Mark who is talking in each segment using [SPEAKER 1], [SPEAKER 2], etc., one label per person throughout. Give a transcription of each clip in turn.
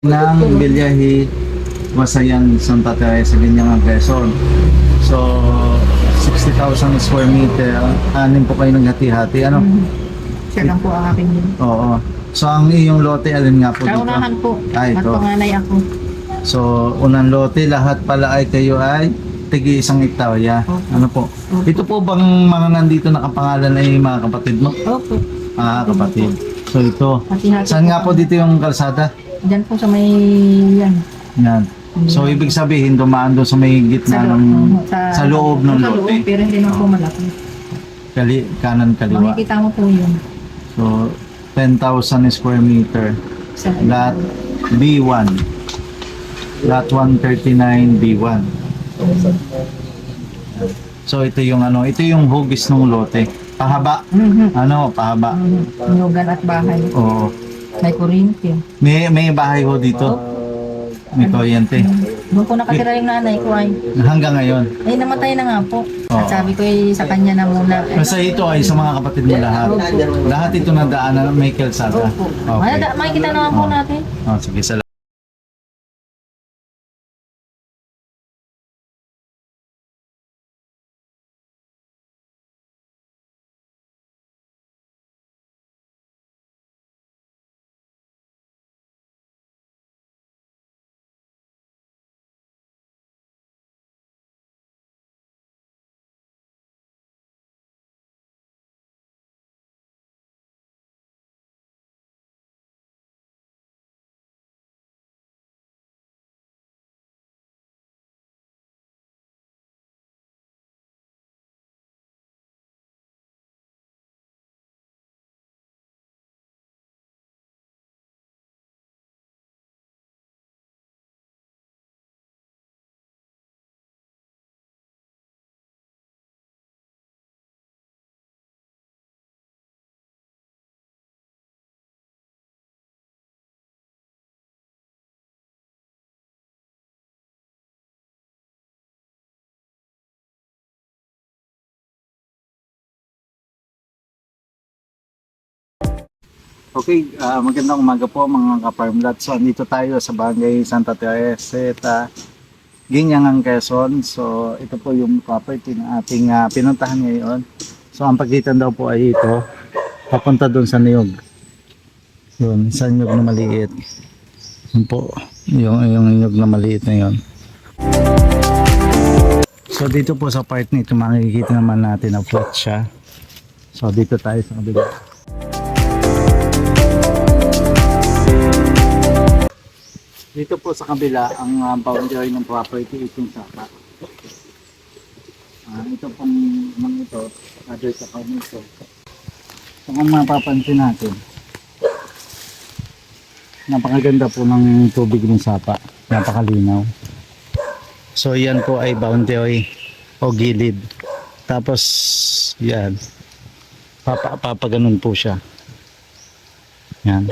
[SPEAKER 1] ng Bilyahi, Wasayan, Santa Teresa, Binyangan, Quezon. So, 60,000 square meter, anim po kayo naghati-hati, ano?
[SPEAKER 2] Siya lang po ang akin yun.
[SPEAKER 1] Oo. So, ang iyong lote, alin nga po dito?
[SPEAKER 2] Kaunahan po.
[SPEAKER 1] Ah,
[SPEAKER 2] At
[SPEAKER 1] ito.
[SPEAKER 2] panganay ako.
[SPEAKER 1] So, unang lote, lahat pala ay kayo ay tigi isang hektarya.
[SPEAKER 2] Opo.
[SPEAKER 1] Ano po?
[SPEAKER 2] Opo.
[SPEAKER 1] Ito po bang mga nandito nakapangalan ay mga kapatid mo?
[SPEAKER 2] Opo.
[SPEAKER 1] Ah, kapatid. So, ito.
[SPEAKER 2] Hati-hati
[SPEAKER 1] Saan nga po dito yung kalsada?
[SPEAKER 2] Diyan po sa may yan.
[SPEAKER 1] Yan. So, ibig sabihin, dumaan doon sa may gitna ng, sa loob ng
[SPEAKER 2] sa loob,
[SPEAKER 1] lote.
[SPEAKER 2] pero hindi naman po malaki.
[SPEAKER 1] Kanan, kaliwa.
[SPEAKER 2] Makikita mo po yun.
[SPEAKER 1] So, 10,000 square meter.
[SPEAKER 2] Sa
[SPEAKER 1] Lot B1. Lot 139 B1. So, ito yung ano, ito yung hugis ng lote. Pahaba. Ano, pahaba.
[SPEAKER 2] Nugan at bahay.
[SPEAKER 1] Oo.
[SPEAKER 2] May kuryente.
[SPEAKER 1] May bahay ho dito. May kuryente.
[SPEAKER 2] Doon po nakatira yung nanay ko ay.
[SPEAKER 1] Hanggang ngayon.
[SPEAKER 2] Ay, namatay na nga po.
[SPEAKER 1] Oo.
[SPEAKER 2] At sabi ko sa kanya na muna.
[SPEAKER 1] Basta ito ay sa mga kapatid mo lahat. Lahat ito na daanan ng may kalsada.
[SPEAKER 2] Opo.
[SPEAKER 1] Okay.
[SPEAKER 2] Makikita naman po natin.
[SPEAKER 1] Oh, sige, salamat. Okay, magandang umaga po mga ka-farmlad. So, andito tayo sa Barangay Santa Teresa, Ginyangan, Quezon. So, ito po yung property na ating pinuntahan ngayon. So, ang pagitan daw po ay ito, papunta doon sa niyog. Yun, sa niyog na maliit. Yun po, yung niyog na maliit na yun. So, dito po sa part nito, makikita naman natin na flat siya. So, dito tayo sa kabila. Dito po sa kabila, ang boundary ng property itong sapa. Ito pong mga ito, other sa kami ito. So kung mapapansin natin, napakaganda po ng tubig ng sapa, napakalinaw. So yan po ay boundary o gilid. Tapos yan, papaganon po siya. Yan.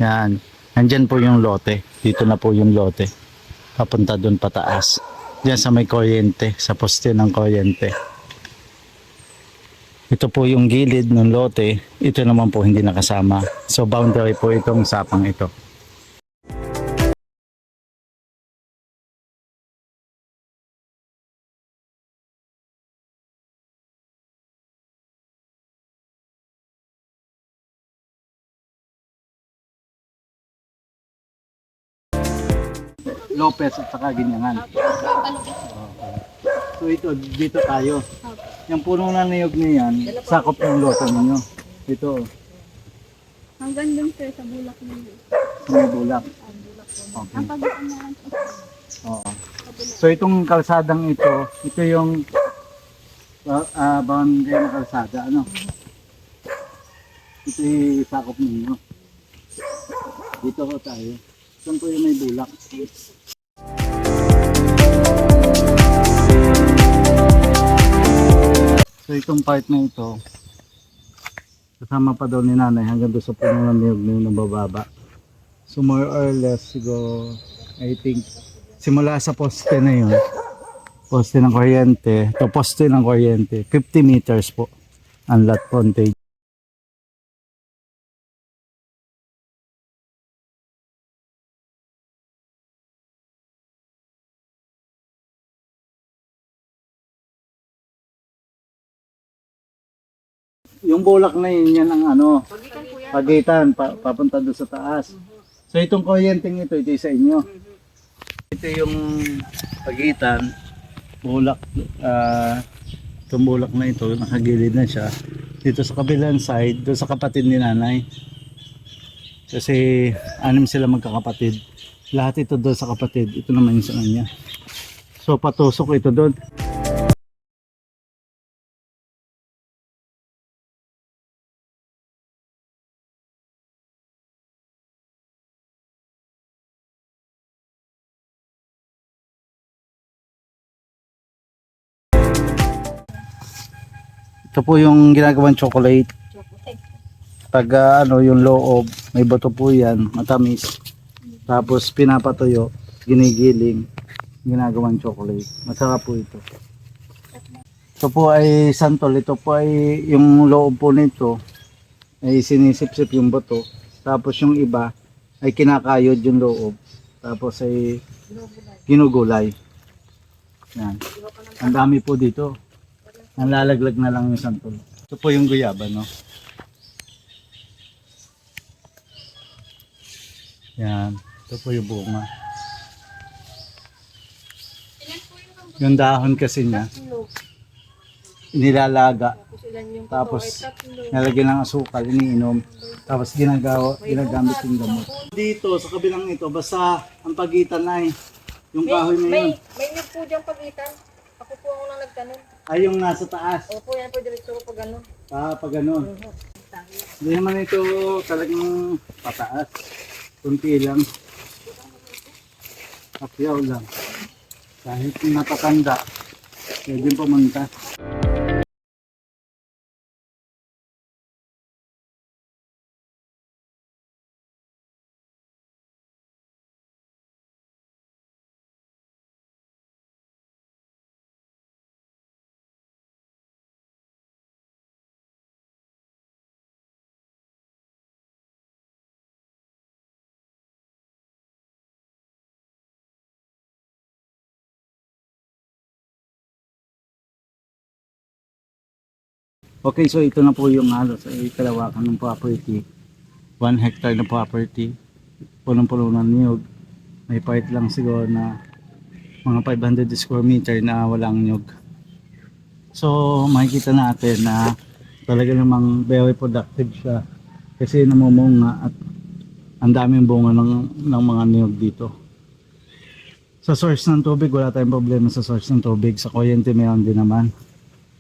[SPEAKER 1] Yan. Nandyan po yung lote. Dito na po yung lote. Papunta doon pataas. Diyan sa may kuryente. Sa poste ng kuryente. Ito po yung gilid ng lote. Ito naman po hindi nakasama. So boundary po itong sapang ito. Lopez at saka Ginyangan. Okay. So ito, dito tayo. Yung puno na niyog niyan, sakop ng lote ninyo. Ito,
[SPEAKER 3] Hanggang dun sir sa bulak ninyo.
[SPEAKER 1] sa may bulak. Okay.
[SPEAKER 3] Ang pagitan na lang po.
[SPEAKER 1] Oo. So itong kalsadang ito yung boundary na kalsada, ano? Ito yung sakop ninyo. Dito ko tayo. Saan po yung may bulak? So itong part na ito, kasama pa daw ni nanay hanggang doon sa puno ng niyog na nabababa. So more or less, siguro, I think, simula sa poste na yun, poste ng kuryente, to poste ng kuryente, 50 meters po ang lot frontage. Yung bulak na yun, yan ang ano, pagitan, papunta doon sa taas. So itong kuryenteng ito sa inyo. Ito yung pagitan, bulak, itong bulak na ito, nakagilid na siya. Dito sa kabilang side, doon sa kapatid ni nanay. Kasi 6 sila magkakapatid. Lahat ito doon sa kapatid, ito naman yung sa kanya. So patusok ito doon. Ito po yung ginagawang chocolate. Pag ano yung loob, may bato po yan, matamis. Tapos pinapatuyo, ginigiling, ginagawang chocolate. Masarap po ito. Ito po ay santol. Ito po ay yung loob po nito ay sinisip-sip yung bato. Tapos yung iba ay kinakayod yung loob. Tapos ay ginugulay. Yan. Ang dami po dito. Ang lalaglag na lang yung santol. Ito po yung guyaba, no? Yan. Ito po yung bunga. Yung dahon kasi niya, inilalaga. Tapos, nalagyan ng asukal, iniinom. Tapos, ginagamit yung gamot. Dito, sa kabilang ito, basta ang pagitan ay yung kahoy na yun.
[SPEAKER 2] May niyog po diyang pagitan. Ako po ang unang nagtanong.
[SPEAKER 1] Ay, yung nasa taas.
[SPEAKER 2] Opo, yan po diretso po pag gano'n.
[SPEAKER 1] Pag ganun. Hindi naman ito talagang pataas. Kunti lang. Kapyaw lang. Kahit natatanda, pwede pumunta. Okay, so ito na po yung halos ay kalawakan ng property. 1 hectare na property. Punong-puno ng niyog. May part lang siguro na mga 500 square meter na walang niyog. So makikita natin na talaga namang very productive siya. Kasi namumunga at ang daming bunga ng mga niyog dito. Sa source ng tubig, wala tayong problema sa source ng tubig. Sa kuryente meron din naman.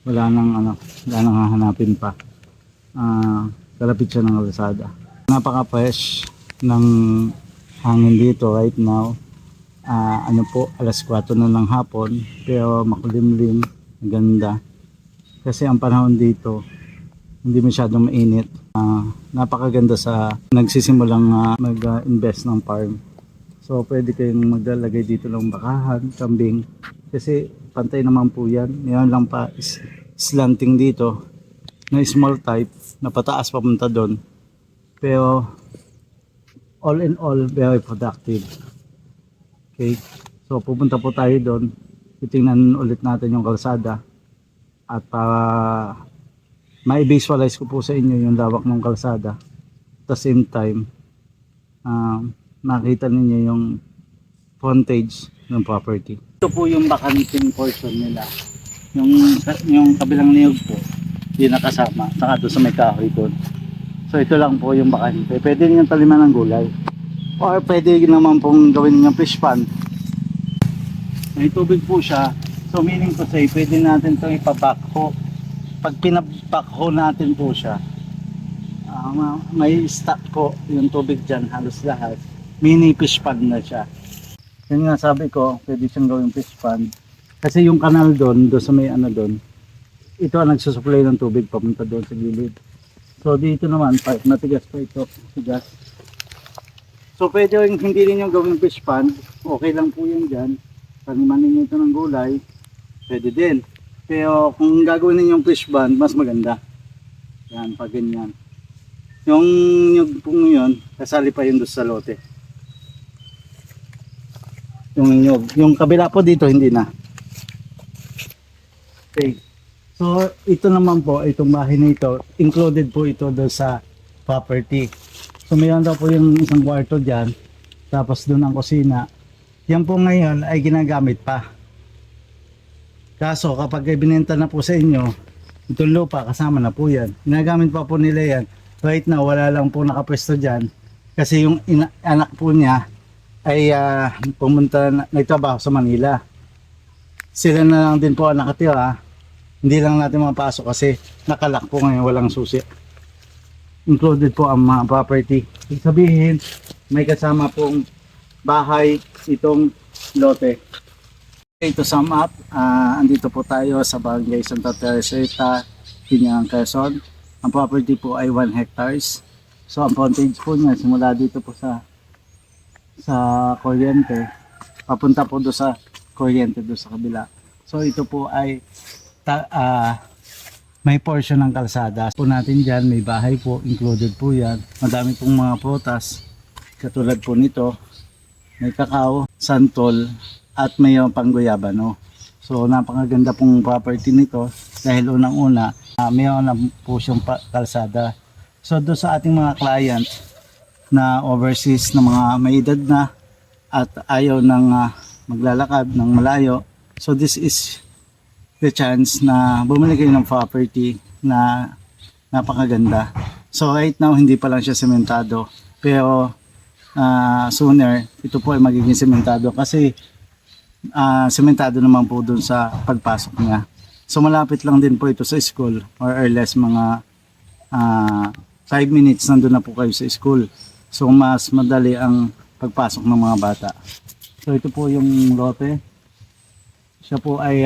[SPEAKER 1] Wala nang hahanapin pa. Kalapit siya ng kalsada. Napaka-fresh ng hangin dito right now. Alas 4 na ng hapon, pero makulimlim, ganda. Kasi ang panahon dito, hindi masyadong mainit. Napakaganda sa nagsisimulang mag-invest ng farm. So pwede kayong maglalagay dito ng bakahan, kambing. Kasi pantay naman po yan. Mayroon lang pa slanting dito na small type na pataas papunta doon. Pero all in all, very productive. Okay. So pupunta po tayo doon. Titingnan ulit natin yung kalsada. At para ma-visualize ko po sa inyo yung lawak ng kalsada. At the same time, makita ninyo yung frontage ng property. Ito po yung bakanting portion nila. Yung kabilang niyog po, hindi nakasama. Saka doon sa may kahoy doon. So ito lang po yung bakante. Pwede niyo taliman ng gulay. Or pwede naman pong gawin niyo fish pond. May tubig po siya. So meaning to say, pwede natin itong ipabakho. Pag pinabakho natin po siya, may stock po yung tubig dyan halos lahat. Mini fish pond na siya. Yun nga sabi ko, pwede siyang gawing fish pond. Kasi yung kanal doon sa may doon, ito ang nagsusupply ng tubig papunta doon sa gilid. So dito naman, matigas pa ito, tigas. So pwede yung hindi rin yung gawing fish pond, okay lang po yun dyan. Taniman ninyo ito ng gulay, pwede din. Pero kung gagawin ninyo yung fish pond, mas maganda. Yan, pag ganyan. Yung pong yun, kasali pa yun doon sa lote. Yung kabila po dito, hindi na. Okay. So, ito naman po, itong bahay na ito, included po ito doon sa property. So, mayroon daw po yung isang kwarto dyan, tapos doon ang kusina. Yan po ngayon ay ginagamit pa. Kaso, kapag ibinenta na po sa inyo, itong lupa, kasama na po yan. Ginagamit pa po nila yan. Right now, wala lang po nakapwesto dyan. Kasi yung anak po niya ay pumunta, nagtrabaho sa Manila. Sila na lang din po ang nakatira. Hindi lang natin mapasok kasi nakalak po ngayon, walang susi. Included po ang mga property. Ibig sabihin, may kasama pong bahay itong lote. To sum up, andito po tayo sa Barangay Santa Teresita, Piñangan, Quezon. Ang property po ay 1 hectares. So ang frontage po niya simula dito po sa kuryente, papunta po do sa kuryente do sa kabila. So ito po ay may portion ng kalsada po natin dyan, may bahay po, included po yan. Madami pong mga prutas, katulad po nito, may kakao, santol, at may pangguyabano. So napakaganda pong property nito dahil unang-una, mayroon na po siyang kalsada. So doon sa ating mga client na overseas na mga may edad na at ayaw ng maglalakad ng malayo, so this is the chance na bumili kayo ng property na napakaganda. So right now hindi pa lang siya sementado, pero sooner ito po ay magiging sementado kasi sementado naman po dun sa pagpasok niya. So malapit lang din po ito sa school, or less mga 5 minutes nandun na po kayo sa school. So mas madali ang pagpasok ng mga bata. So ito po yung lote. Siya po ay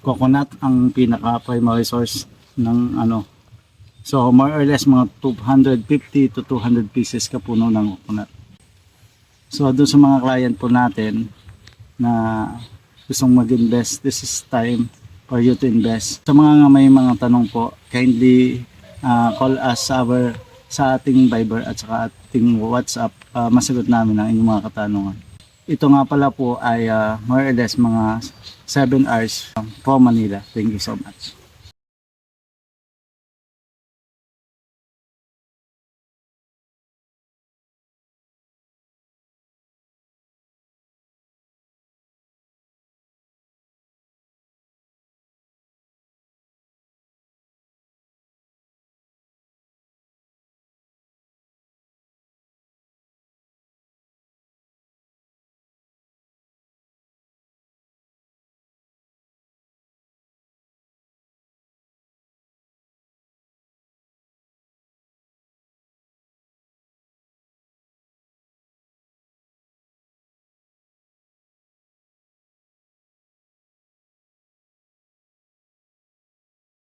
[SPEAKER 1] coconut ang pinaka primary source ng ano. So more or less mga 250 to 200 pieces ka puno ng coconut. So doon sa mga client po natin na gustong mag-invest, this is time for you to invest. Sa mga may mga tanong po, kindly call us sa ating Viber at saka ating WhatsApp. Masagot namin ang inyong mga katanungan. Ito nga pala po ay more or less mga 7 hours from Manila. Thank you so much.